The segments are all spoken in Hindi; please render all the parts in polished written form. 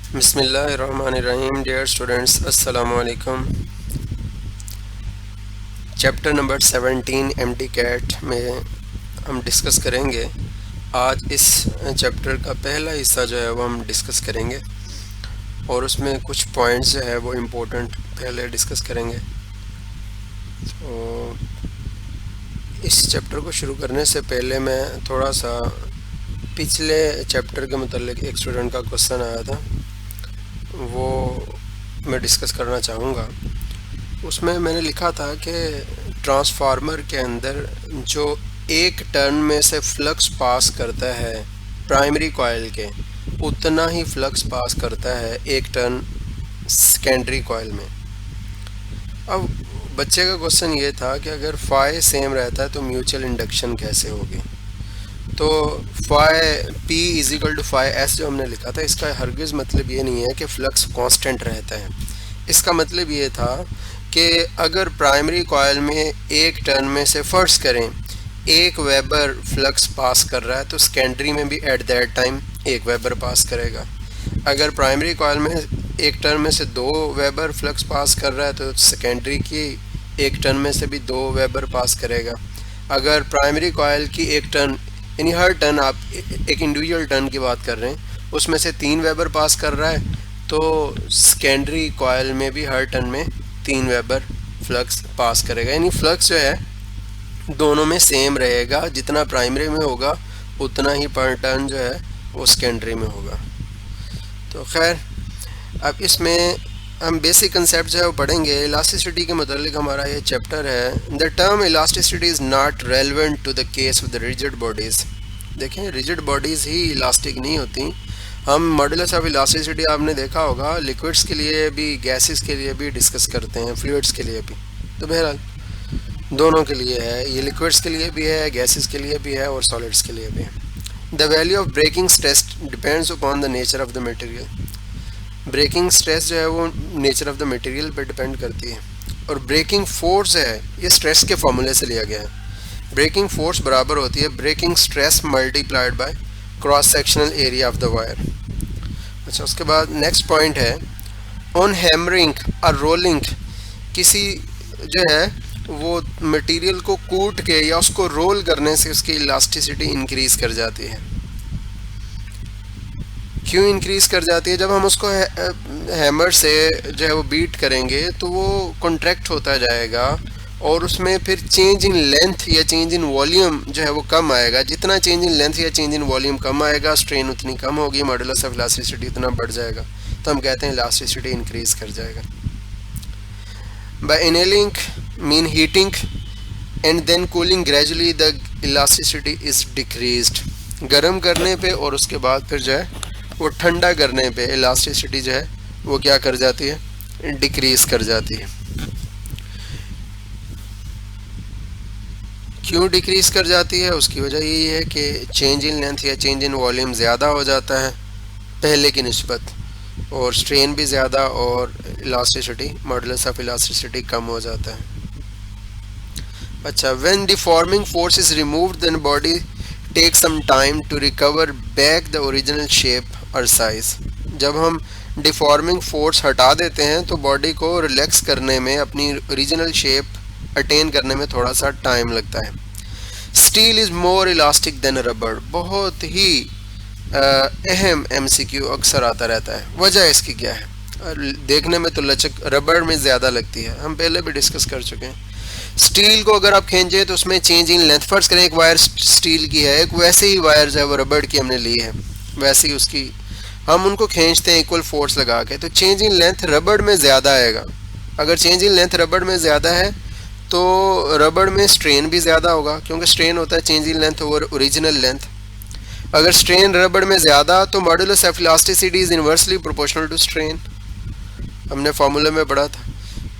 बिस्मिल्लाहिर्रहमानिर्रहीम। डियर स्टूडेंट्स, अस्सलामु अलैकुम। चैप्टर नंबर 17 एम्प्टी कैट में हम डिस्कस करेंगे। आज इस चैप्टर का पहला हिस्सा जो है वो हम डिस्कस करेंगे और उसमें कुछ पॉइंट्स जो है वो इम्पोर्टेंट पहले डिस्कस करेंगे। तो इस चैप्टर को शुरू करने से पहले मैं थोड़ा सा पिछले चैप्टर के मतलब एक स्टूडेंट का क्वेश्चन आया था वो मैं डिस्कस करना चाहूँगा। उसमें मैंने लिखा था कि ट्रांसफार्मर के अंदर जो एक टर्न में से फ्लक्स पास करता है प्राइमरी कॉइल के, उतना ही फ्लक्स पास करता है एक टर्न सेकेंडरी कॉइल में। अब बच्चे का क्वेश्चन ये था कि अगर फाई सेम रहता है तो म्यूचुअल इंडक्शन कैसे होगी। तो phi P is equal to phi S जो हमने लिखा था, इसका हरगिज़ मतलब ये नहीं है कि फ्लक्स कांस्टेंट रहता है। इसका मतलब ये था कि अगर प्राइमरी कॉइल में एक टर्न में से फर्ज करें 1 वेबर फ्लक्स पास कर रहा है तो सेकेंडरी में भी एट दैट टाइम 1 वेबर पास करेगा। अगर प्राइमरी कॉइल में एक टर्न में से 2 वेबर फ्लक्स पास कर रहा है तो सेकेंडरी की एक टर्न में से भी 2 वेबर पास करेगा। अगर प्राइमरी कॉइल की एक टर्न यानी हर टर्न, आप एक इंडिविजुअल टर्न की बात कर रहे हैं, उसमें से 3 वेबर पास कर रहा है तो सेकेंडरी कॉइल में भी हर टर्न में 3 वेबर फ्लक्स पास करेगा। यानी फ्लक्स जो है दोनों में सेम रहेगा, जितना प्राइमरी में होगा उतना ही पर टर्न जो है वो सेकेंडरी में होगा। तो खैर, अब इसमें हम बेसिक कंसेप्ट जो है वो पढ़ेंगे। इलास्टिसिटी के मतलब हमारा ये चैप्टर है। The term elasticity is not relevant to the case of the rigid bodies. देखें, रिजिड बॉडीज़ ही इलास्टिक नहीं होती। हम मॉडुलस ऑफ इलास्टिसिटी आपने देखा होगा लिक्विड्स के लिए भी, गैसेस के लिए भी डिस्कस करते हैं, फ्लूइड्स के लिए भी। तो बहरहाल दोनों के लिए है, ये लिक्विड्स के लिए भी है, गैसेस के लिए भी है और सॉलिड्स के लिए भी है। The value of breaking stress depends upon the nature of the material. Breaking stress जो है वो नेचर ऑफ द मटेरियल पर डिपेंड करती है। और ब्रेकिंग फोर्स है, ये स्ट्रेस के फॉर्मूले से लिया गया है। ब्रेकिंग फोर्स बराबर होती है breaking stress multiplied by cross sectional area of the wire. अच्छा, उसके बाद नेक्स्ट पॉइंट है ऑन हैमरिंग और रोलिंग। किसी जो है वो मटेरियल को कूट के या उसको रोल करने से उसकी इलास्टिसिटी इंक्रीज कर जाती है। क्यों इंक्रीज कर जाती है? जब हम उसको हैमर से जो है वो बीट करेंगे तो वो कॉन्ट्रैक्ट होता जाएगा और उसमें फिर चेंज इन लेंथ या चेंज इन वॉल्यूम जो है वो कम आएगा। जितना चेंज इन लेंथ या चेंज इन वॉल्यूम कम आएगा, स्ट्रेन उतनी कम होगी, मॉडुलस ऑफ इलास्टिसिटी उतना बढ़ जाएगा। तो हम कहते हैं इलास्टिसिटी इंक्रीज कर जाएगा। By annealing mean heating and then cooling gradually the elasticity is decreased. गर्म करने पे और उसके बाद फिर जो है वो ठंडा करने पे इलास्टिसिटी जो है वो क्या कर जाती है, डिक्रीज कर जाती है। क्यों डिक्रीज कर जाती है? उसकी वजह यही है कि चेंज इन लेंथ या चेंज इन वॉल्यूम ज़्यादा हो जाता है पहले की निस्बत, और स्ट्रेन भी ज़्यादा और इलास्टिसिटी, मॉडुलस ऑफ इलास्टिसिटी कम हो जाता है। अच्छा, when deforming force is removed then body take some time to recover back the original shape और साइज। जब हम डिफॉर्मिंग फोर्स हटा देते हैं तो बॉडी को रिलैक्स करने में, अपनी ओरिजिनल शेप अटेन करने में थोड़ा सा टाइम लगता है। Steel is more elastic than rubber. बहुत ही अहम एमसीक्यू अक्सर आता रहता है। वजह इसकी क्या है? देखने में तो लचक रबड़ में ज़्यादा लगती है, हम पहले भी डिस्कस कर चुके हैं। स्टील को अगर आप खींचे तो उसमें चेंज इन लेंथ, फर्ज करें एक वायर स्टील की है, एक वैसे ही वायर जो है वो रबड़ की हमने ली है, वैसे ही उसकी हम उनको खींचते हैं इक्वल फोर्स लगा के, तो चेंज इन लेंथ रबड़ में ज़्यादा आएगा। अगर चेंज इन लेंथ रबड़ में ज़्यादा है तो रबड़ में स्ट्रेन भी ज़्यादा होगा, क्योंकि स्ट्रेन होता है change in length over original length. अगर स्ट्रेन रबड़ में ज़्यादा तो modulus of elasticity is inversely proportional to strain, हमने फार्मूले में पढ़ा था।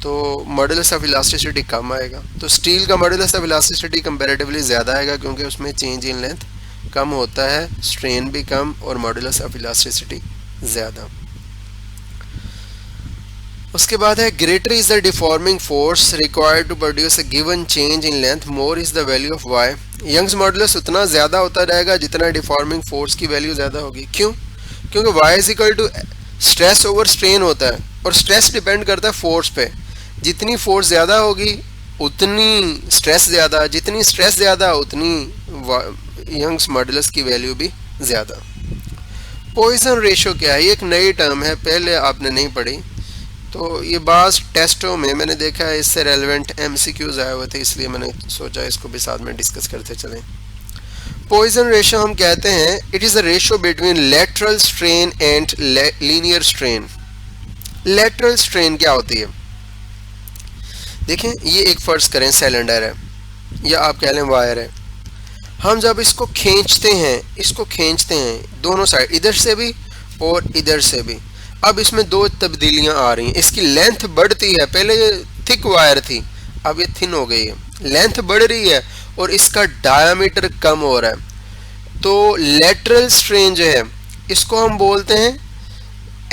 तो मॉडुलस ऑफ इलास्टिसिटी कम आएगा। तो स्टील का मॉडुलस ऑफ इलास्टिसिटी कंपैरेटिवली ज़्यादा आएगा क्योंकि उसमें चेंज इन लेंथ कम होता है, स्ट्रेन भी कम और मॉडुलस ऑफ इलास्टिसिटी ज़्यादा। उसके बाद है greater is the deforming force required to produce a given change in length, more is the value of Y. Young's modulus उतना ज़्यादा होता रहेगा जितना डिफॉर्मिंग फोर्स की वैल्यू ज़्यादा होगी। क्यों? क्योंकि Y is equal to stress over strain होता है, और स्ट्रेस डिपेंड करता है फोर्स पे। जितनी फोर्स ज़्यादा होगी उतनी स्ट्रेस ज़्यादा, जितनी स्ट्रेस ज़्यादा उतनी यंग्स मॉडुलस की वैल्यू भी ज़्यादा। पॉइसन रेशो क्या है? ये एक नई टर्म है, पहले आपने नहीं पढ़ी, तो ये बाज़ टेस्टों में मैंने देखा है, इससे रेलेवेंट MCQs आए हुए थे, इसलिए मैंने सोचा इसको भी साथ में डिस्कस करते चलें। पॉइसन रेशो हम कहते हैं it is a ratio between lateral strain and linear strain. Lateral strain क्या होती है? देखें, ये एक फर्ज करें सिलेंडर है या आप कह लें वायर है, हम जब इसको खींचते हैं दोनों साइड, इधर से भी और इधर से भी, अब इसमें दो तब्दीलियां आ रही हैं। इसकी लेंथ बढ़ती है, पहले ये थिक वायर थी, अब ये थिन हो गई है, लेंथ बढ़ रही है और इसका डायामीटर कम हो रहा है। तो लेटरल स्ट्रेन जो है इसको हम बोलते हैं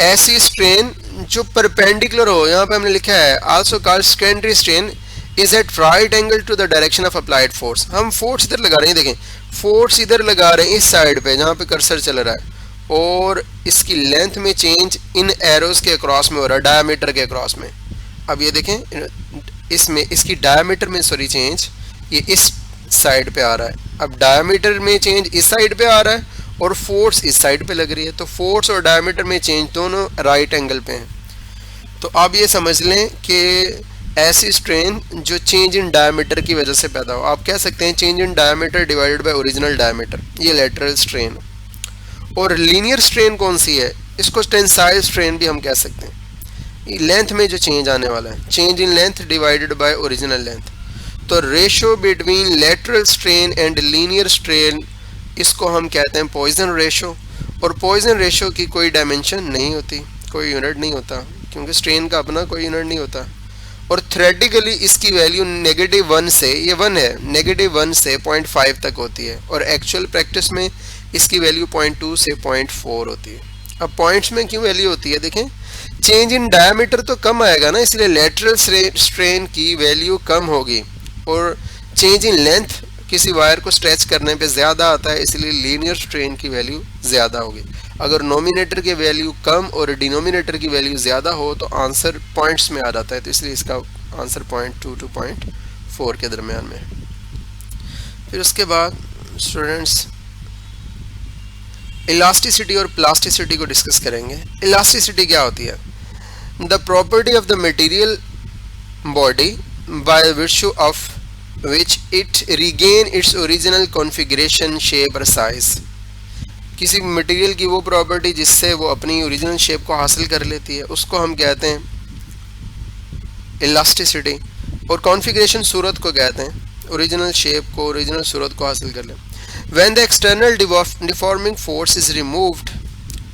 ऐसी स्ट्रेन जो परपेंडिकुलर हो, यहाँ पे हमने लिखा है also called secondary strain is at right angle to the direction of applied force. हम फोर्स इधर लगा रहे हैं, देखें फोर्स इधर लगा रहे हैं इस साइड पे जहाँ पे कर्सर चल रहा है, और इसकी लेंथ में चेंज इन एरोज के अक्रॉस में हो रहा है, डायमीटर के अक्रॉस में। अब ये देखें इसमें इसकी डायमीटर में चेंज ये इस साइड पे आ रहा है, अब डायमीटर में चेंज इस साइड पे आ रहा है और फोर्स इस साइड पे लग रही है, तो फोर्स और डायमीटर में चेंज दोनों राइट एंगल पे हैं। तो आप ये समझ लें कि ऐसी स्ट्रेन जो चेंज इन डायमीटर की वजह से पैदा हो, आप कह सकते हैं change in diameter divided by original diameter, ये लेटरल स्ट्रेन। और लीनियर स्ट्रेन कौन सी है? इसको टेंसाइल स्ट्रेन भी हम कह सकते हैं, लेंथ में जो चेंज आने वाला है, change in length divided by original length. तो ratio between lateral strain and linear strain, इसको हम कहते हैं पॉइसन रेशो। और पॉइसन रेशो की कोई डायमेंशन नहीं होती, कोई यूनिट नहीं होता, क्योंकि स्ट्रेन का अपना कोई यूनिट नहीं होता। और थ्योरेटिकली इसकी वैल्यू -1 से, ये 1 है, -1 से 0.5 तक होती है, और एक्चुअल प्रैक्टिस में इसकी वैल्यू 0.2 से 0.4 होती है। अब पॉइंट्स में क्यों वैल्यू होती है? देखें, चेंज इन डायमीटर तो कम आएगा ना, इसलिए लेटरल स्ट्रेन की वैल्यू कम होगी, और चेंज इन लेंथ किसी वायर को स्ट्रेच करने पे ज़्यादा आता है, इसलिए लीनियर स्ट्रेन की वैल्यू ज़्यादा होगी। अगर नोमिनेटर की वैल्यू कम और डिनोमिनेटर की वैल्यू ज़्यादा हो तो आंसर पॉइंट्स में आ जाता है, तो इसलिए इसका आंसर 0.2 to 0.4 के दरमियान में है। फिर उसके बाद स्टूडेंट्स इलास्टिसिटी और प्लास्टिसिटी को डिस्कस करेंगे। इलास्टिसिटी क्या होती है? The property of the material body by virtue of which it regain its original configuration, shape और size। किसी मटेरियल की वो प्रॉपर्टी जिससे वो अपनी ओरिजिनल शेप को हासिल कर लेती है, उसको हम कहते हैं इलास्टिसिटी। और कॉन्फ़िगरेशन सूरत को कहते हैं, ओरिजिनल शेप को, ओरिजिनल सूरत को हासिल कर ले। When the external deforming force is removed,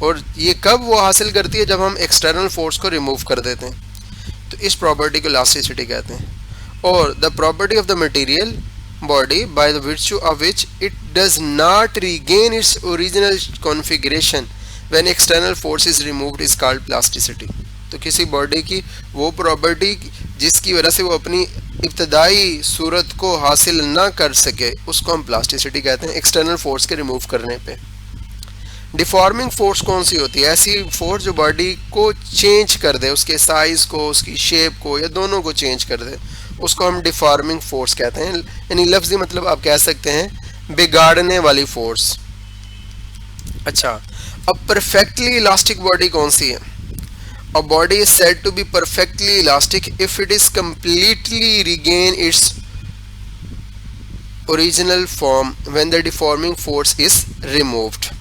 और ये कब वो हासिल करती है? जब हम एक्सटर्नल फोर्स को रिमूव कर देते हैं, तो इस प्रॉपर्टी को इलास्टिसिटी कहते हैं। और the property of the material body by the virtue of which it does not regain its original configuration when external force is removed is called plasticity। तो किसी बॉडी की वो प्रॉपर्टी जिसकी वजह से वो अपनी इब्तदाई सूरत को हासिल ना कर सके, उसको हम प्लास्टिसिटी कहते हैं, एक्सटर्नल फोर्स के रिमूव करने पे। डिफॉर्मिंग फोर्स कौन सी होती है? ऐसी फोर्स जो बॉडी को चेंज कर दे, उसके साइज को, उसकी शेप को, या दोनों को चेंज कर दे, उसको हम डिफॉर्मिंग फोर्स कहते हैं। यानी लफ्ज़ी मतलब आप कह सकते हैं बिगाड़ने वाली फोर्स। अच्छा, अब परफेक्टली इलास्टिक बॉडी कौन सी है? A body is said to be perfectly elastic if it is completely regain its original form when the deforming force is removed।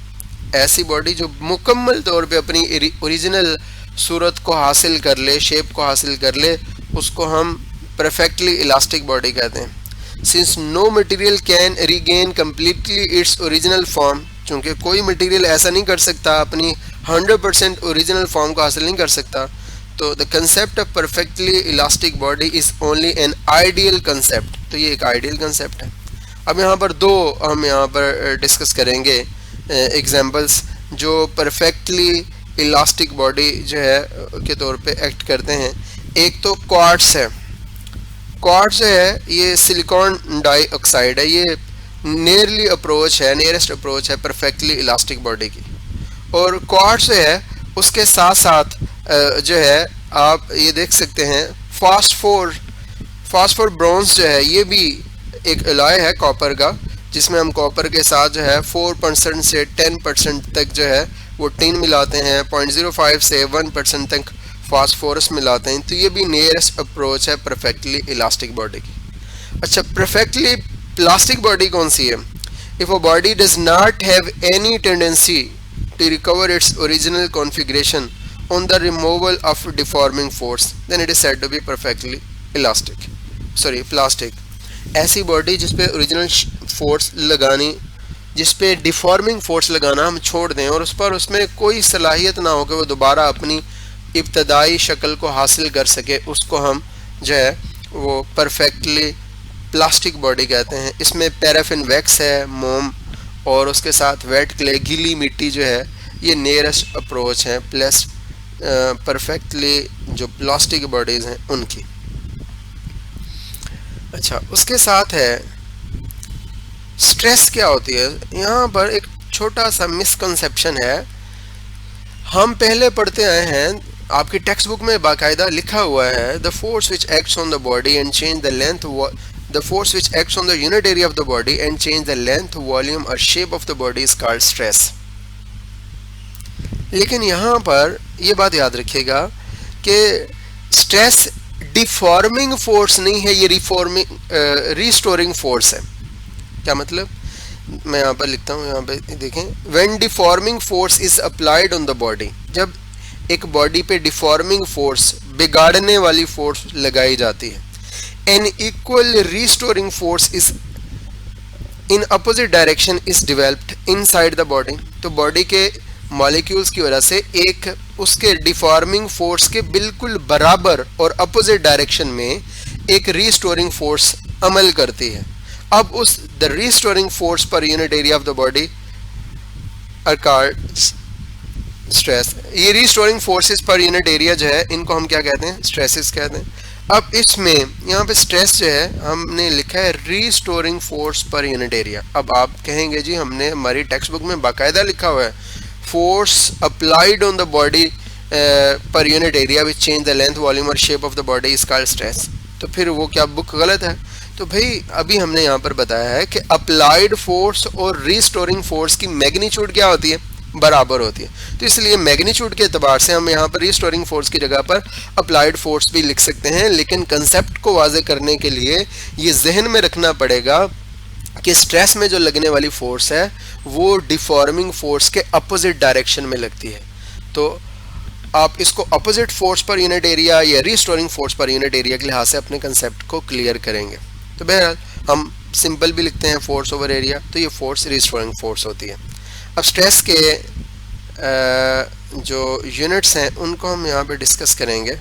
ऐसी बॉडी जो मुकम्मल तौर पे अपनी ओरिजिनल सूरत को हासिल कर ले, शेप को हासिल कर ले, उसको हम परफेक्टली इलास्टिक बॉडी कहते हैं। Since no material can regain completely its original form, क्योंकि कोई मटेरियल ऐसा नहीं कर सकता, अपनी 100% ओरिजिनल फॉर्म को हासिल नहीं कर सकता, तो the concept of perfectly elastic body is only an ideal concept. तो ये एक आइडियल कंसेप्ट है। अब यहाँ पर दो हम यहाँ पर डिस्कस करेंगे एग्जाम्पल्स जो परफेक्टली इलास्टिक बॉडी जो है के तौर पे एक्ट करते हैं। एक तो क्वार्ट्स है। क्वार्ट्स जो है ये सिलिकॉन डाइऑक्साइड है, ये नियरेस्ट अप्रोच है परफेक्टली इलास्टिक बॉडी की। और क्वार्ट्स जो है उसके साथ साथ जो है आप ये देख सकते हैं फास्फोर ब्रॉन्ज जो है ये भी एक अलॉय है कॉपर का, जिसमें हम कॉपर के साथ जो है 4% से 10% तक जो है वो टिन मिलाते हैं, 0.05 से 1% तक फास्फोरस मिलाते हैं। तो ये भी नियरेस्ट अप्रोच है परफेक्टली इलास्टिक बॉडी की। अच्छा, परफेक्टली प्लास्टिक बॉडी कौन सी है? If a body does not have any tendency to recover its original configuration on the removal of deforming force then it is said to be perfectly plastic. ऐसी बॉडी जिसपे ओरिजिनल फोर्स लगानी, जिसपे डिफॉर्मिंग फोर्स लगाना हम छोड़ दें और उसमें कोई सलाहियत ना हो कि वो दोबारा अपनी इब्तदाई शक्ल को हासिल कर सके, उसको हम जो है वो परफेक्टली प्लास्टिक बॉडी कहते हैं। इसमें पैराफिन वैक्स है, मोम और उसके साथ वेट क्ले, गीली मिट्टी जो है, ये नियरेस्ट अप्रोच है प्लस परफेक्टली जो प्लास्टिक बॉडीज़ हैं उनकी। अच्छा, उसके साथ है स्ट्रेस क्या होती है। यहाँ पर एक छोटा सा मिसकंसेप्शन है। हम पहले पढ़ते आए हैं, आपकी टेक्स्ट बुक में बाकायदा लिखा हुआ है, the force which acts on the body and change the length, the force which acts on the unit area of the body and change the length, volume और shape of the body is called stress. लेकिन यहाँ पर ये बात याद रखिएगा कि स्ट्रेस डिफॉर्मिंग फोर्स नहीं है, ये रिस्टोरिंग फोर्स है। क्या मतलब? मैं यहाँ पर लिखता हूँ, यहाँ पे देखें, when deforming force is applied on the body, जब एक बॉडी पे डिफॉर्मिंग फोर्स, बिगाड़ने वाली फोर्स लगाई जाती है, an equal restoring force is in opposite direction is developed inside the body. तो बॉडी के मॉलिक्यूल्स की वजह से एक उसके डिफॉर्मिंग फोर्स के बिल्कुल बराबर और अपोजिट डायरेक्शन में एक रिस्टोरिंग फोर्स अमल करती है। अब उस the restoring force per unit area of the body are called stress. ये restoring forces per unit area जो है, इनको हम क्या कहते हैं? स्ट्रेसेस कहते हैं। अब इसमें यहाँ पे स्ट्रेस जो है हमने लिखा है restoring force per unit area. अब आप कहेंगे जी हमने हमारी टेक्स्ट बुक में बाकायदा लिखा हुआ है force applied on the body per unit area which change the length, volume और shape of the body is called stress. तो फिर वो क्या बुक गलत है? तो भाई अभी हमने यहाँ पर बताया है कि अप्लाइड फोर्स और रिस्टोरिंग फोर्स की मैग्नीट्यूड क्या होती है? बराबर होती है। तो इसलिए मैग्नीट्यूड के एतबार से हम यहाँ पर रिस्टोरिंग फोर्स की जगह पर अप्लाइड फोर्स भी लिख सकते हैं। लेकिन कंसेप्ट को वाज़े करने के लिए ये जहन में रखना पड़ेगा कि स्ट्रेस में जो लगने वाली फोर्स है वो डिफॉर्मिंग फोर्स के अपोजिट डायरेक्शन में लगती है। तो आप इसको opposite force per unit area या restoring force per unit area के लिहाज से अपने कंसेप्ट को क्लियर करेंगे। तो बहरहाल हम सिंपल भी लिखते हैं फोर्स ओवर एरिया, तो ये फोर्स रिस्टोरिंग फोर्स होती है। अब स्ट्रेस के जो यूनिट्स हैं उनको हम यहाँ पे डिस्कस करेंगे।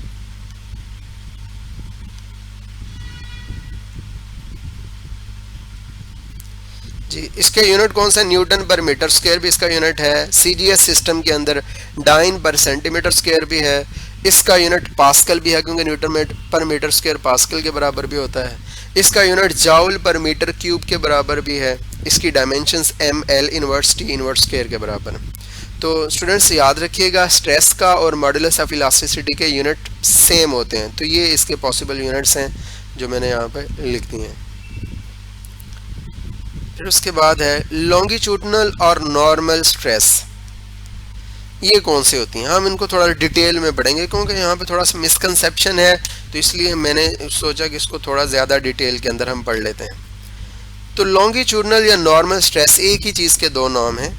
जी, इसके यूनिट कौन सा? न्यूटन पर मीटर स्क्वायर भी इसका यूनिट है। सीजीएस सिस्टम के अंदर डाइन पर सेंटीमीटर स्क्वायर भी है। इसका यूनिट पास्कल भी है, क्योंकि न्यूटन पर मीटर स्क्वायर पास्कल के बराबर भी होता है। इसका unit joule per metre cube के बराबर भी है। इसकी dimensions M L inverse T inverse square के बराबर है। तो स्टूडेंट्स याद रखिएगा, स्ट्रेस का और मॉडुलस ऑफ इलास्टिसिटी के यूनिट सेम होते हैं। तो ये इसके पॉसिबल यूनिट्स हैं जो मैंने यहाँ पे लिख दिए हैं। फिर उसके बाद है लॉन्गिट्यूडनल और नॉर्मल स्ट्रेस। ये कौन से होती हैं? हम इनको थोड़ा डिटेल में पढ़ेंगे, क्योंकि यहाँ पे थोड़ा सा मिसकंसेप्शन है, तो इसलिए मैंने सोचा कि इसको थोड़ा ज़्यादा डिटेल के अंदर हम पढ़ लेते हैं। तो लॉन्गिट्यूडनल या नॉर्मल स्ट्रेस एक ही चीज़ के दो नाम हैं।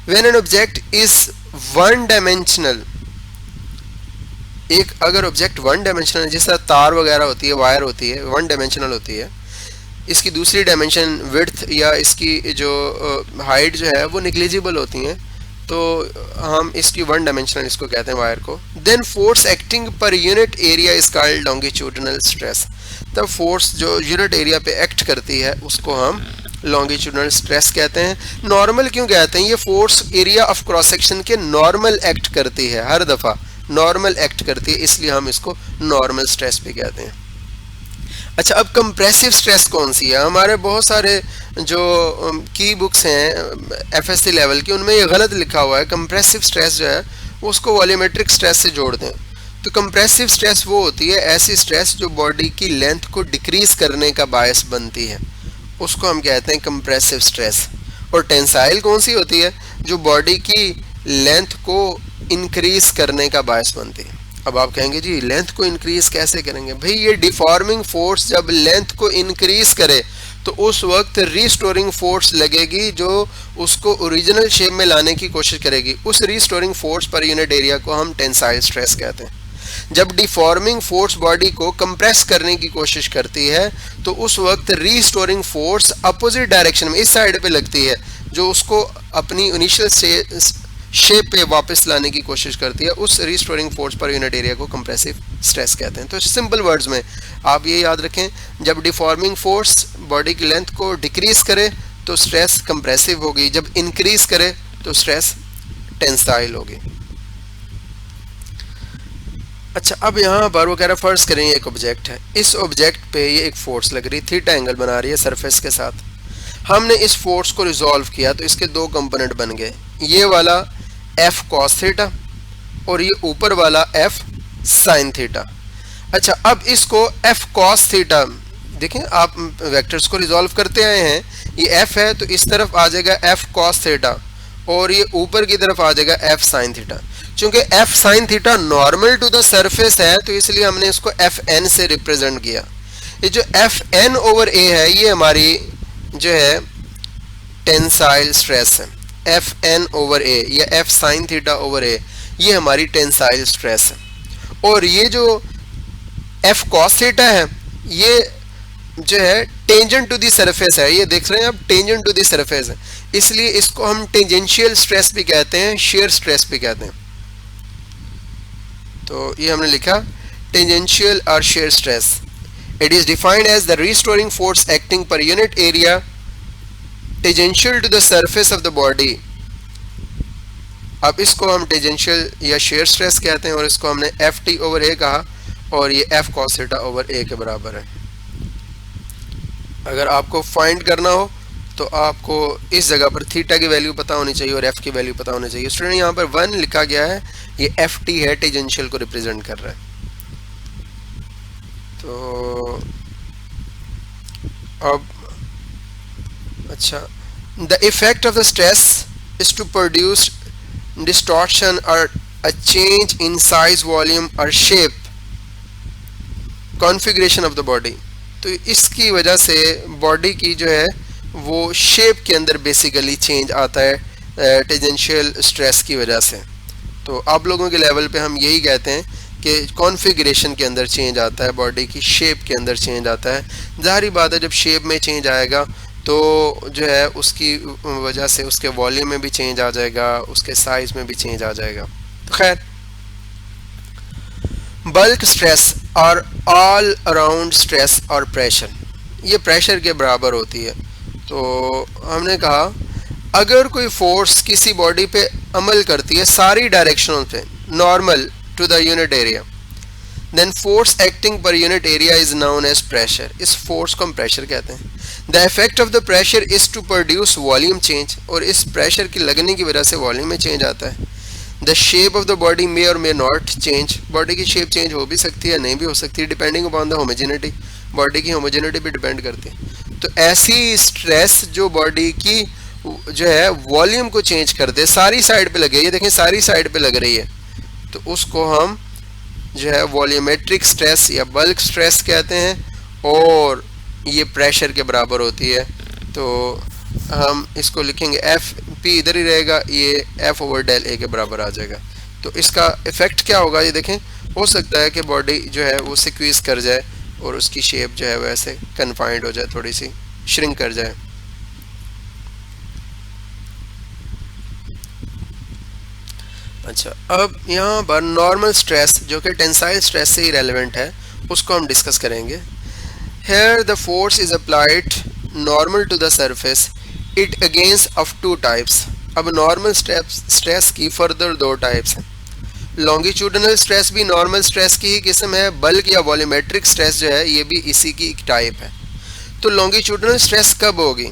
When an object is one dimensional, एक अगर ऑब्जेक्ट वन डायमेंशनल है, जिस तरह तार वगैरह होती है, वायर होती है, वन डायमेंशनल होती है, इसकी दूसरी डायमेंशन विड्थ या इसकी जो हाइट जो है वो निग्लिजिबल होती हैं, तो हम इसकी वन डायमेंशनल इसको कहते हैं वायर को। Then force acting per unit area is called longitudinal stress. तब फोर्स जो यूनिट एरिया पे एक्ट करती है उसको हम लॉन्गिट्यूडनल स्ट्रेस कहते हैं। नॉर्मल क्यों कहते हैं? ये force area of cross section के नॉर्मल एक्ट करती है, हर दफ़ा नॉर्मल एक्ट करती है, इसलिए हम इसको नॉर्मल स्ट्रेस भी कहते हैं। अच्छा, अब कंप्रेसिव स्ट्रेस कौन सी है? हमारे बहुत सारे जो की बुक्स हैं एफएससी लेवल की, उनमें ये गलत लिखा हुआ है। कंप्रेसिव स्ट्रेस जो है उसको वॉल्यूमेट्रिक स्ट्रेस से जोड़ दें। तो कंप्रेसिव स्ट्रेस वो होती है ऐसी स्ट्रेस जो बॉडी की लेंथ को डिक्रीज करने का बायस बनती है, उसको हम कहते हैं कंप्रेसिव स्ट्रेस। और टेंसाइल कौन सी होती है? जो बॉडी की लेंथ को इंक्रीज करने का बायस बनती है। अब आप कहेंगे जी लेंथ को इंक्रीज कैसे करेंगे? भाई ये डिफॉर्मिंग फोर्स जब लेंथ को इंक्रीज करे तो उस वक्त रिस्टोरिंग फोर्स लगेगी जो उसको ओरिजिनल शेप में लाने की कोशिश करेगी। उस restoring force per unit area को हम टेंसाइल स्ट्रेस कहते हैं। जब डिफॉर्मिंग फोर्स बॉडी को कंप्रेस करने की कोशिश करती है तो उस वक्त रीस्टोरिंग फोर्स अपोजिट डायरेक्शन में इस साइड पे लगती है, जो उसको अपनी इनिशियल शेप पे वापस लाने की कोशिश करती है। उस restoring force per unit area को कंप्रेसिव स्ट्रेस कहते हैं। तो सिंपल वर्ड्स में आप ये याद रखें, जब डिफॉर्मिंग फोर्स बॉडी की लेंथ को डिक्रीज करे तो स्ट्रेस कंप्रेसिव होगी, जब इंक्रीज करे तो स्ट्रेस टेंसाइल होगी। अच्छा, अब यहाँ पर वो कह रहा फर्ज करें एक ऑब्जेक्ट है, इस ऑब्जेक्ट पे ये एक फोर्स लग रही, थीटा एंगल बना रही है सरफेस के साथ। हमने इस फोर्स को रिजॉल्व किया तो इसके दो कंपोनेंट बन गए, ये वाला एफ कॉस थीटा और ये ऊपर वाला एफ साइन थीटा। अच्छा, अब इसको एफ कॉस थीटा देखें, आप वेक्टर्स को रिजॉल्व करते आए हैं, ये एफ है तो इस तरफ आ जाएगा एफ कॉस थीटा और ये ऊपर की तरफ आ जाएगा एफ साइन थीटा। चूंकि F sine theta normal to the surface है तो इसलिए हमने इसको एफ एन से रिप्रेजेंट किया। ये जो एफ एन ओवर ए है ये हमारी जो है टेंसाइल स्ट्रेस है। एफ एन ओवर ए या एफ साइन थीटा ओवर ए ये हमारी टेंसाइल स्ट्रेस है। और ये जो एफ कॉस थीटा है ये जो है टेंजेंट टू दी सरफेस है, ये देख रहे हैं आप, टेंजेंट टू दी सरफेस है, इसलिए इसको हम टेंजेंशियल स्ट्रेस भी कहते हैं, शेयर स्ट्रेस भी कहते हैं। तो ये हमने लिखा टेंजेंशियल और shear stress. It is defined as the restoring force acting per unit area tangential to the surface of the body. अब इसको हम टेंजेंशियल या शेयर स्ट्रेस कहते हैं और इसको हमने एफ टी ओवर ए कहा और ये एफ कॉस थीटा ओवर ए के बराबर है। अगर आपको फाइंड करना हो तो आपको इस जगह पर थीटा की वैल्यू पता होनी चाहिए और एफ की वैल्यू पता होनी चाहिए। स्टूडेंट यहाँ पर 1 लिखा गया है, ये एफ टी है, टेंजेंशियल को रिप्रेजेंट कर रहा है। तो अब अच्छा, the effect of the stress is to produce distortion और a change in size, volume और shape configuration of the body. तो इसकी वजह से बॉडी की जो है वो शेप के अंदर बेसिकली चेंज आता है टेंजेंशियल स्ट्रेस की वजह से। तो आप लोगों के लेवल पे हम यही कहते हैं कि कॉन्फ़िगरेशन के अंदर चेंज आता है, बॉडी की शेप के अंदर चेंज आता है। ज़ाहिर बात है जब शेप में चेंज आएगा तो जो है उसकी वजह से उसके वॉल्यूम में भी चेंज आ जाएगा, उसके साइज में भी चेंज आ जाएगा। तो खैर, बल्क स्ट्रेस और ऑल अराउंड स्ट्रेस और प्रेशर, ये प्रेशर के बराबर होती है। तो हमने कहा अगर कोई फोर्स किसी बॉडी पे अमल करती है सारी डायरेक्शनों पे normal to the unit area, then force acting per unit area is known as pressure. इस फोर्स को हम प्रेशर कहते हैं। The effect of the pressure is to produce volume change, और इस प्रेशर की लगने की वजह से वॉल्यूम में चेंज आता है। The shape of the body मे और मे नॉट चेंज, बॉडी की शेप चेंज हो भी सकती है, नहीं भी हो सकती है, depending upon the homogeneity, body की होमोजेनिटी पे डिपेंड करती है। तो ऐसी स्ट्रेस जो बॉडी की जो है वॉल्यूम को चेंज कर दे, सारी साइड पे लगे, ये देखें सारी साइड पे लग रही है, तो उसको हम जो है वॉल्यूमेट्रिक स्ट्रेस या बल्क स्ट्रेस कहते हैं और ये प्रेशर के बराबर होती है। तो हम इसको लिखेंगे एफ पी इधर ही रहेगा, ये एफ ओवर डेल ए के बराबर आ जाएगा। तो इसका इफेक्ट क्या होगा ये देखें, हो सकता है कि बॉडी जो है वो सिक्वीज कर जाए और उसकी शेप जो है वैसे कन्फाइंड हो जाए, थोड़ी सी श्रिंक कर जाए। अच्छा, अब यहाँ पर नॉर्मल स्ट्रेस जो कि टेंसाइल स्ट्रेस से ही रेलेवेंट है उसको हम डिस्कस करेंगे। Here the force is applied normal to the surface, it against of two types. अब नॉर्मल स्ट्रेस की फर्दर दो टाइप्स हैं। लॉन्गिट्यूडनल स्ट्रेस भी नॉर्मल स्ट्रेस की ही किस्म है, बल्क या वॉल्यूमेट्रिक स्ट्रेस जो है ये भी इसी की एक टाइप है। तो लॉन्गिट्यूडनल स्ट्रेस कब होगी?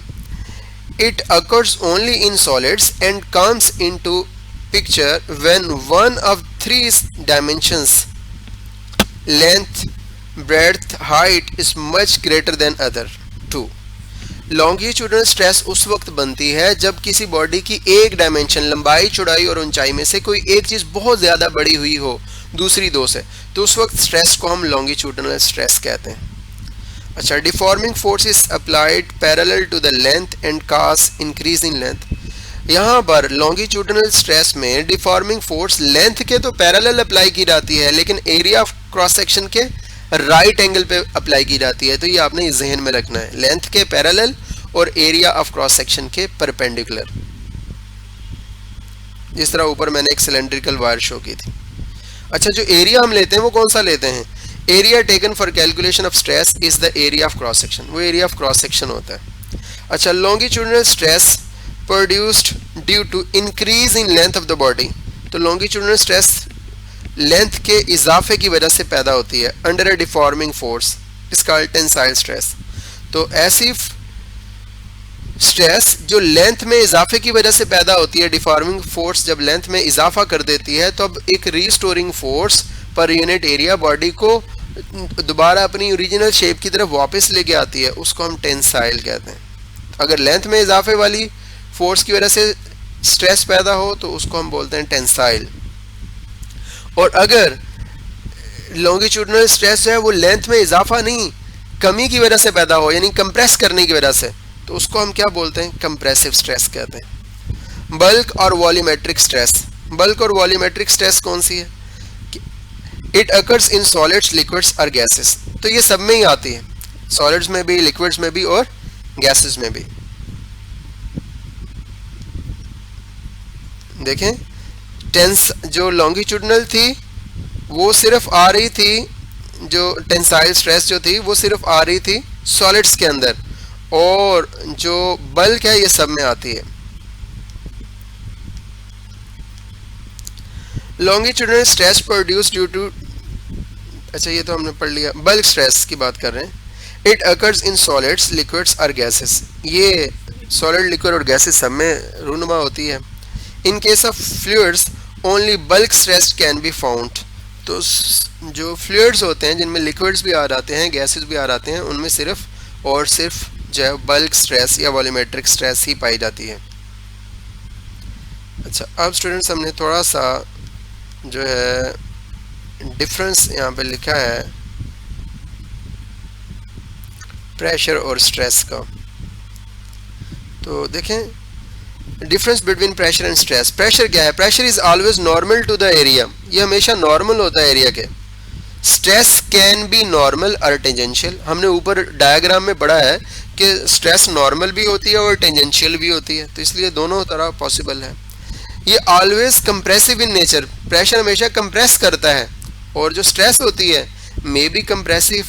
It occurs only in solids and comes into picture when one of three dimensions length, breadth, height is much greater than other two. Longitudinal stress उस वक्त बनती है जब किसी बॉडी की एक डायमेंशन लंबाई, चौड़ाई और ऊंचाई में से कोई एक चीज बहुत ज्यादा बड़ी हुई हो दूसरी दो से, तो उस वक्त स्ट्रेस को हम लॉन्गिट्यूडनल स्ट्रेस कहते हैं. अच्छा, deforming force is applied parallel to the length and cause increase in length. यहाँ पर लॉन्गिट्यूडनल स्ट्रेस में डिफॉर्मिंग फोर्स लेंथ के तो पैरेलल अप्लाई की जाती है, लेकिन एरिया ऑफ क्रॉस सेक्शन के राइट एंगल पे अप्लाई की जाती है. तो ये आपने जहन में रखना है, लेंथ के पैरेलल और एरिया ऑफ क्रॉस सेक्शन के परपेंडिकुलर. जिस तरह ऊपर मैंने एक सिलेंड्रिकल वायर शो की थी. अच्छा, जो एरिया हम लेते हैं वो कौन सा लेते हैं? Area taken for calculation of stress is the area of cross section. वो एरिया ऑफ क्रॉस सेक्शन होता है. अच्छा, longitudinal stress produced due to increase in length of the body. तो लॉन्गिट्यूडनल स्ट्रेस लेंथ के इजाफे की वजह से पैदा होती है under a deforming force, is called tensile stress. तो ऐसी स्ट्रेस जो लेंथ में इजाफे की वजह से पैदा होती है, डिफॉर्मिंग फोर्स जब लेंथ में इजाफा कर देती है, तो अब एक restoring force per unit area body को दोबारा अपनी ओरिजिनल शेप की तरफ वापस लेके आती है, उसको हम टेंसाइल कहते हैं. अगर लेंथ में इजाफे वाली फोर्स की वजह से स्ट्रेस पैदा हो तो उसको हम बोलते हैं टेंसाइल. और अगर लॉन्गिट्यूडनल स्ट्रेस है वो लेंथ में इजाफा नहीं, कमी की वजह से पैदा हो, यानी कंप्रेस करने की वजह से, तो उसको हम क्या बोलते हैं? कंप्रेसिव स्ट्रेस कहते हैं. बल्क और वॉल्यूमेट्रिक स्ट्रेस. बल्क और वॉल्यूमेट्रिक स्ट्रेस कौन सी है? It occurs in solids, liquids और गैसेस. तो ये सब में ही आती है, सॉलिड्स में भी, लिक्विड्स में भी और गैसेस में भी. देखें, टेंस जो लॉन्गिट्यूडनल थी वो सिर्फ आ रही थी, जो टेंसाइल स्ट्रेस जो थी वो सिर्फ आ रही थी सॉलिड्स के अंदर, और जो बल्क है ये सब में आती है. Longitudinal stress produce due to, अच्छा ये तो हमने पढ़ लिया, बल्क स्ट्रेस की बात कर रहे हैं. It occurs in solids, liquids और गैसेस. ये सॉलिड, लिक्विड और गैसेस सब में रूनुमा होती है. In case of fluids only bulk stress can be found. तो जो फ्लूइड्स होते हैं जिनमें लिक्विड्स भी आ जाते हैं, गैसेस भी आ जाते हैं, उनमें सिर्फ और सिर्फ जो है बल्क स्ट्रेस या वॉल्यूमेट्रिक स्ट्रेस ही पाई जाती है. अच्छा, अब स्टूडेंट्स हमने थोड़ा सा जो है डिफरेंस यहाँ पे लिखा है प्रेशर और स्ट्रेस का. तो देखें difference between pressure and stress. Pressure क्या है? Pressure is always normal to the area. ये हमेशा नॉर्मल होता है एरिया के. स्ट्रेस कैन बी नॉर्मल और टेंजेंशियल. हमने ऊपर डायग्राम में पढ़ा है कि स्ट्रेस नॉर्मल भी होती है और टेंजेंशियल भी होती है, तो इसलिए दोनों तरह पॉसिबल है. ये always compressive in nature. Pressure हमेशा कंप्रेस करता है, और जो स्ट्रेस होती है मे बी कंप्रेसिव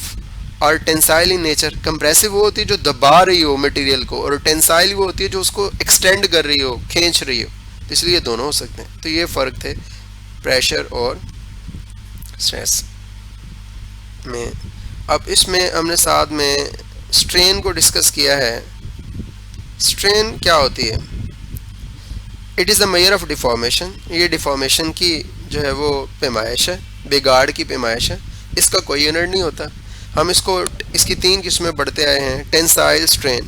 और टेंसाइल इन नेचर. कंप्रेसिव वो होती है जो दबा रही हो मटेरियल को, और टेंसाइल वो होती है जो उसको एक्सटेंड कर रही हो, खींच रही हो. तो इसलिए दोनों हो सकते हैं. तो ये फ़र्क थे प्रेशर और स्ट्रेस में. अब इसमें हमने साथ में स्ट्रेन को डिस्कस किया है. स्ट्रेन क्या होती है? It is the measure of deformation. ये डिफॉर्मेशन की जो है वो पैमाइश है, बिगाड़ की पैमाइश है. इसका कोई यूनिट नहीं होता. हम इसकी 3 किस्में पढ़ते आए हैं. Tensile strain,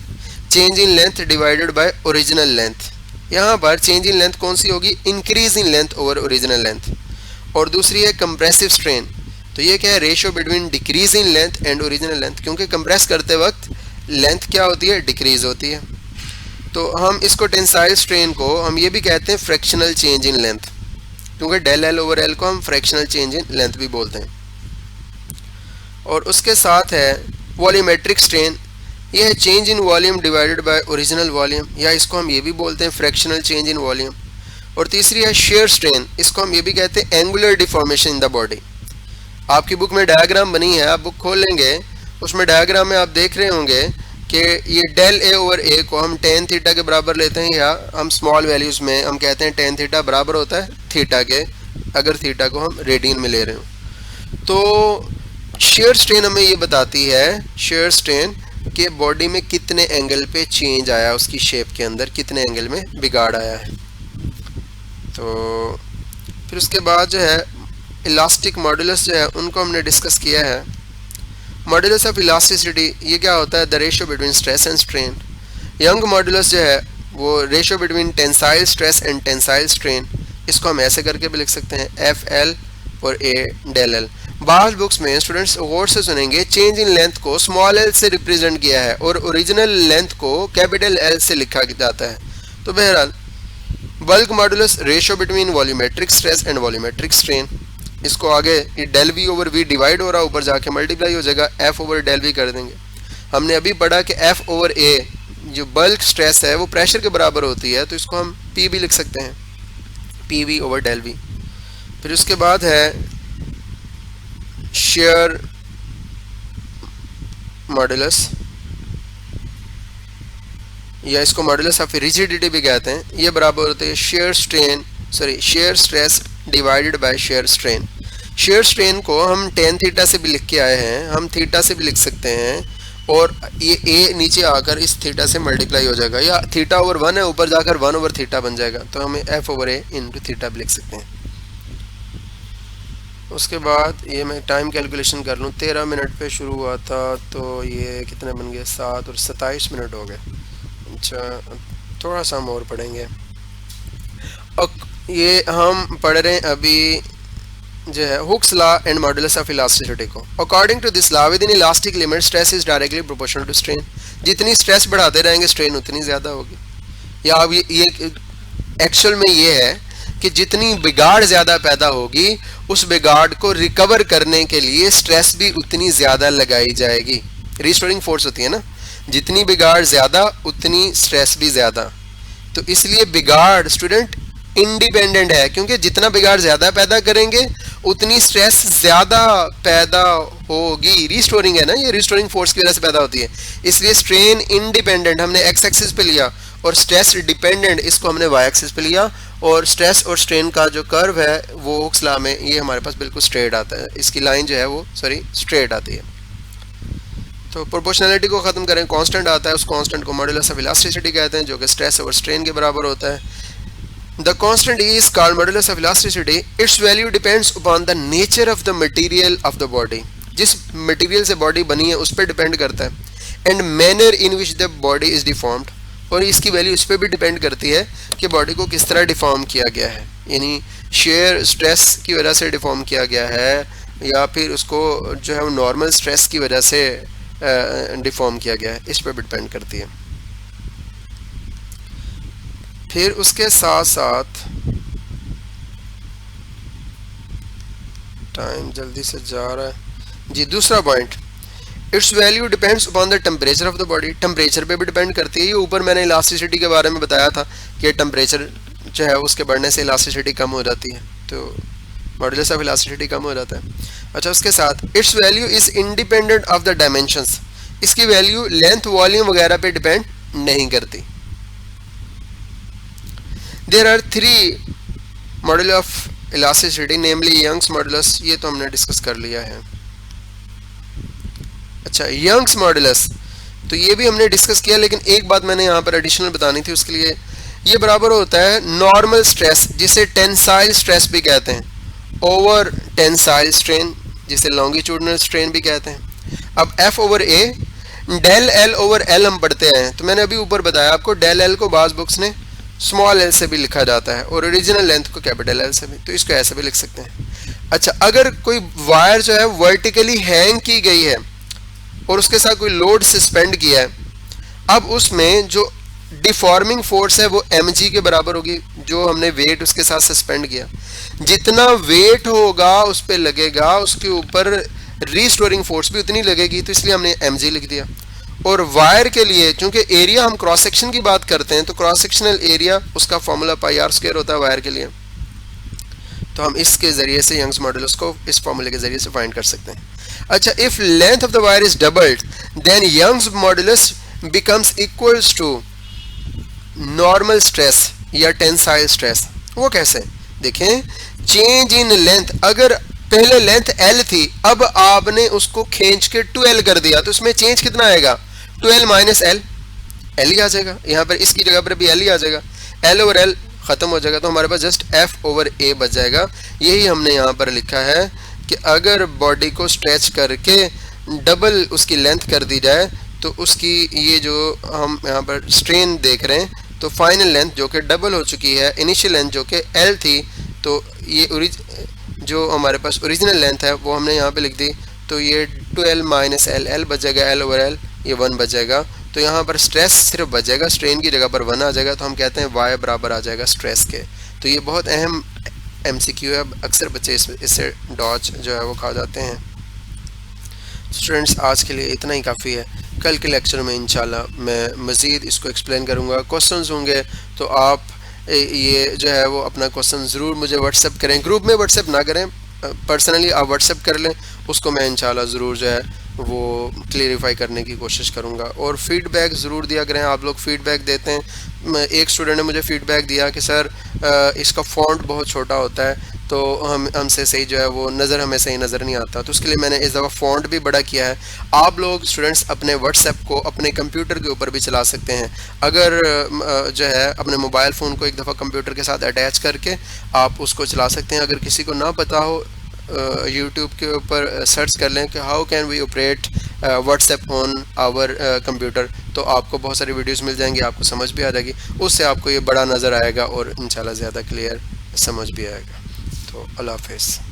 change in length divided by original length. यहाँ पर चेंज इन लेंथ कौन सी होगी? Increase in length over original length. और दूसरी है कंप्रेसिव स्ट्रेन. तो ये क्या है? Ratio between decrease in length and original length. क्योंकि कंप्रेस करते वक्त लेंथ क्या होती है? डिक्रीज होती है. तो हम इसको टेंसाइल स्ट्रेन को हम ये भी कहते हैं फ्रैक्शनल चेंज इन लेंथ, क्योंकि डेल एल ओवर एल को हम फ्रैक्शनल चेंज इन लेंथ भी बोलते हैं. और उसके साथ है वॉल्यूमेट्रिक स्ट्रेन. ये है change in volume divided by original volume, या इसको हम ये भी बोलते हैं फ्रैक्शनल चेंज इन वॉल्यूम. और तीसरी है शेयर स्ट्रेन. इसको हम ये भी कहते हैं angular deformation in the body. आपकी बुक में डायग्राम बनी है, आप बुक खोल लेंगे, उसमें डायग्राम में आप देख रहे होंगे कि ये डेल ए ओवर ए को हम टेन थीटा के बराबर लेते हैं, या हम स्मॉल वैल्यूज़ में हम कहते हैं टेन थीटा बराबर होता है थीटा के, अगर थीटा को हम रेडियन में ले रहे हो. तो शेयर स्ट्रेन हमें ये बताती है, शेयर स्ट्रेन के बॉडी में कितने एंगल पे चेंज आया, उसकी शेप के अंदर कितने एंगल में बिगाड़ आया है. तो फिर उसके बाद जो है इलास्टिक मॉडुलस जो है उनको हमने डिस्कस किया है। मॉडुलस ऑफ इलास्टिसिटी ये क्या होता है? The ratio between stress and strain. Young modulus जो है वो ratio between tensile stress and tensile strain, इसको हम ऐसे करके भी लिख सकते हैं एफ एल और ए डेल एल। बाहर बुक्स में स्टूडेंट्स गौर से सुनेंगे चेंज इन लेंथ को स्मॉल एल से रिप्रेजेंट किया है और ओरिजिनल लेंथ को कैपिटल एल से लिखा जाता है। तो बहरहाल bulk modulus ratio between volumetric stress and volumetric strain, इसको आगे ये del V over V divide हो रहा है, ऊपर जाके मल्टीप्लाई हो जाएगा, एफ ओवर डेल वी कर देंगे। हमने अभी पढ़ा कि एफ ओवर ए जो बल्क स्ट्रेस है वो प्रेशर के बराबर होती है, तो इसको हम पी भी लिख सकते हैं, P V over del V. फिर उसके बाद है शेयर मॉडुलस, या इसको मॉडुलस ऑफ रिजिडिटी भी कहते हैं, ये बराबर होते हैं shear stress divided by shear strain. Shear strain को हम टेन थीटा से भी लिख के आए हैं, हम थीटा से भी लिख सकते हैं, और ये ए नीचे आकर इस थीटा से मल्टीप्लाई हो जाएगा, या थीटा ओवर 1 है ऊपर जाकर 1 ओवर थीटा बन जाएगा, तो हमें एफ ओवर ए इंटू थीटा भी लिख सकते हैं। उसके बाद ये मैं टाइम कैलकुलेशन कर लूँ, 13 मिनट पे शुरू हुआ था तो ये कितने बन गए? 7 और 27 मिनट हो गए। अच्छा थोड़ा सा हम और पढ़ेंगे। ये हम पढ़ रहे हैं अभी जो है Hooke's law and modulus of elasticity को। According to this law within elastic limit stress is directly proportional to strain. जितनी स्ट्रेस बढ़ाते रहेंगे स्ट्रेन उतनी ज़्यादा होगी। या अब ये एक्चुअल में ये है कि जितनी बिगाड़ ज़्यादा पैदा होगी उस बिगाड़ को रिकवर करने के लिए स्ट्रेस भी उतनी ज़्यादा लगाई जाएगी। रिस्टोरिंग फोर्स होती है ना, जितनी बिगाड़ ज़्यादा उतनी स्ट्रेस भी ज़्यादा। तो इसलिए बिगाड़ स्टूडेंट इंडिपेंडेंट है, क्योंकि जितना बिगाड़ ज़्यादा पैदा करेंगे उतनी स्ट्रेस ज़्यादा पैदा होगी। रिस्टोरिंग है ना, ये रिस्टोरिंग फोर्स की वजह से पैदा होती है। इसलिए स्ट्रेन इंडिपेंडेंट हमने एक्स एक्सिस पे लिया और स्ट्रेस डिपेंडेंट इसको हमने वाई एक्सिस पे लिया, और स्ट्रेस और स्ट्रेन का जो कर्व है वो हुक्स लॉ में ये हमारे पास बिल्कुल स्ट्रेट आता है, इसकी लाइन जो है वो स्ट्रेट आती है। तो प्रोपोर्शनैलिटी को ख़त्म करें, कांस्टेंट आता है, उस कांस्टेंट को मॉडुलस ऑफ इलास्टिसिटी कहते हैं, जो कि स्ट्रेस और स्ट्रेन के बराबर होता है। The constant is called modulus of elasticity. Its value depends upon the nature of the material of the body. जिस मटेरियल से बॉडी बनी है उस पर डिपेंड करता है, and manner in which the body is deformed, और इसकी वैल्यू इस पर भी डिपेंड करती है कि बॉडी को किस तरह डिफॉर्म किया गया है, यानी शेयर स्ट्रेस की वजह से डिफॉर्म किया गया है या फिर उसको जो है वो नॉर्मल स्ट्रेस की वजह से डिफॉर्म किया गया है, इस पर डिपेंड करती है। फिर उसके साथ साथ टाइम जल्दी से जा रहा है जी, दूसरा point, it's value depends upon the temperature of the body. Temperature पे भी डिपेंड करती है। ये ऊपर मैंने इलास्टिसिटी के बारे में बताया था कि टेम्परेचर जो है उसके बढ़ने से इलास्टिसिटी कम हो जाती है, तो मॉडुलस ऑफ इलास्टिसिटी कम हो जाता है। अच्छा, उसके साथ its value is independent of the dimensions. इसकी वैल्यू लेंथ वॉल्यूम वगैरह पे डिपेंड नहीं करती। There are 3 modulus of elasticity, namely Young's modulus, ये तो हमने डिस्कस कर लिया है। अच्छा, यंग्स मॉडुलस तो ये भी हमने डिस्कस किया, लेकिन एक बात मैंने यहाँ पर एडिशनल बतानी थी, उसके लिए ये बराबर होता है नॉर्मल स्ट्रेस, जिसे टेंसाइल स्ट्रेस भी कहते हैं, ओवर टेंसाइल स्ट्रेन, जिसे लॉन्गिट्यूडनल स्ट्रेन भी कहते हैं। अब एफ ओवर ए, डेल एल ओवर एल हम पढ़ते हैं, तो मैंने अभी ऊपर बताया आपको डेल एल को बाज़ बुक्स ने स्मॉल एल से भी लिखा जाता है और ओरिजिनल लेंथ को कैपिटल एल से भी, तो इसको ऐसे भी लिख सकते हैं। अच्छा, अगर कोई वायर जो है वर्टिकली हैंग की गई है और उसके साथ कोई लोड सस्पेंड किया है, अब उसमें जो डिफॉर्मिंग फोर्स है वो mg के बराबर होगी, जो हमने वेट उसके साथ सस्पेंड किया। जितना वेट होगा उस पर लगेगा, उसके ऊपर रिस्टोरिंग फोर्स भी उतनी लगेगी, तो इसलिए हमने mg लिख दिया। और वायर के लिए चूंकि एरिया हम क्रॉस सेक्शन की बात करते हैं, तो क्रॉस सेक्शनल एरिया उसका फॉर्मूला पाई आर स्क्वायर होता है वायर के लिए, तो हम इसके जरिए से यंग्स मॉडुलस को इस फॉर्मूले के जरिए से फाइंड कर सकते हैं। अच्छा, if length of the wire is doubled then Young's modulus becomes equals to normal stress या टेंसाइल स्ट्रेस। वो कैसे देखें, चेंज इन लेंथ, अगर पहले लेंथ L थी, अब आपने उसको खींच के 2L कर दिया, तो उसमें चेंज कितना आएगा, 2L माइनस L, L ही आ जाएगा। यहाँ पर इसकी जगह पर भी L ही आ जाएगा, L और L ख़त्म हो जाएगा, तो हमारे पास जस्ट F/A बच जाएगा। यही हमने यहाँ पर लिखा है कि अगर बॉडी को स्ट्रेच करके डबल उसकी लेंथ कर दी जाए तो उसकी ये जो हम यहाँ पर स्ट्रेन देख रहे हैं, तो फाइनल लेंथ जो कि डबल हो चुकी है, इनिशियल लेंथ जो कि L थी, तो ये जो हमारे पास ओरिजिनल लेंथ है वो हमने यहाँ पे लिख दी, तो ये 2L - L, L बच जाएगा, L/L ये 1 बच जाएगा। तो यहाँ पर स्ट्रेस सिर्फ बच जाएगा, स्ट्रेन की जगह पर 1 आ जाएगा, तो हम कहते हैं Y बराबर आ जाएगा स्ट्रेस के। तो ये बहुत अहम MCQ है, अक्सर बच्चे इससे डॉज जो है वो खा जाते हैं। स्टूडेंट्स आज के लिए इतना ही काफ़ी है। कल के लेक्चर में इंशाल्लाह मैं मज़ीद इसको एक्सप्लेन करूँगा। क्वेश्चंस होंगे तो आप ये जो है वो अपना क्वेश्चन ज़रूर मुझे व्हाट्सएप करें। ग्रुप में व्हाट्सएप ना करें, पर्सनली आप व्हाट्सएप कर लें, उसको मैं इंशाल्लाह ज़रूर जो है वो क्लियरिफाई करने की कोशिश करूँगा। और फीडबैक ज़रूर दिया करें, आप लोग फीडबैक देते हैं। एक स्टूडेंट ने मुझे फ़ीडबैक दिया कि सर इसका फ़ॉन्ट बहुत छोटा होता है, तो हमसे सही जो है वो हमें सही नज़र नहीं आता, तो उसके लिए मैंने इस दफ़ा फ़ॉन्ट भी बड़ा किया है। आप लोग स्टूडेंट्स अपने व्हाट्सएप को अपने कंप्यूटर के ऊपर भी चला सकते हैं। अगर जो है अपने मोबाइल फ़ोन को एक दफ़ा कंप्यूटर के साथ अटैच करके आप उसको चला सकते हैं। अगर किसी को ना पता हो, यूट्यूब के ऊपर सर्च कर लें कि how can we operate WhatsApp on our computer, तो आपको बहुत सारी वीडियोस मिल जाएंगी, आपको समझ भी आ जाएगी, उससे आपको ये बड़ा नज़र आएगा और इंशाल्लाह ज़्यादा क्लियर समझ भी आएगा। तो अल्लाह हाफ़िज़।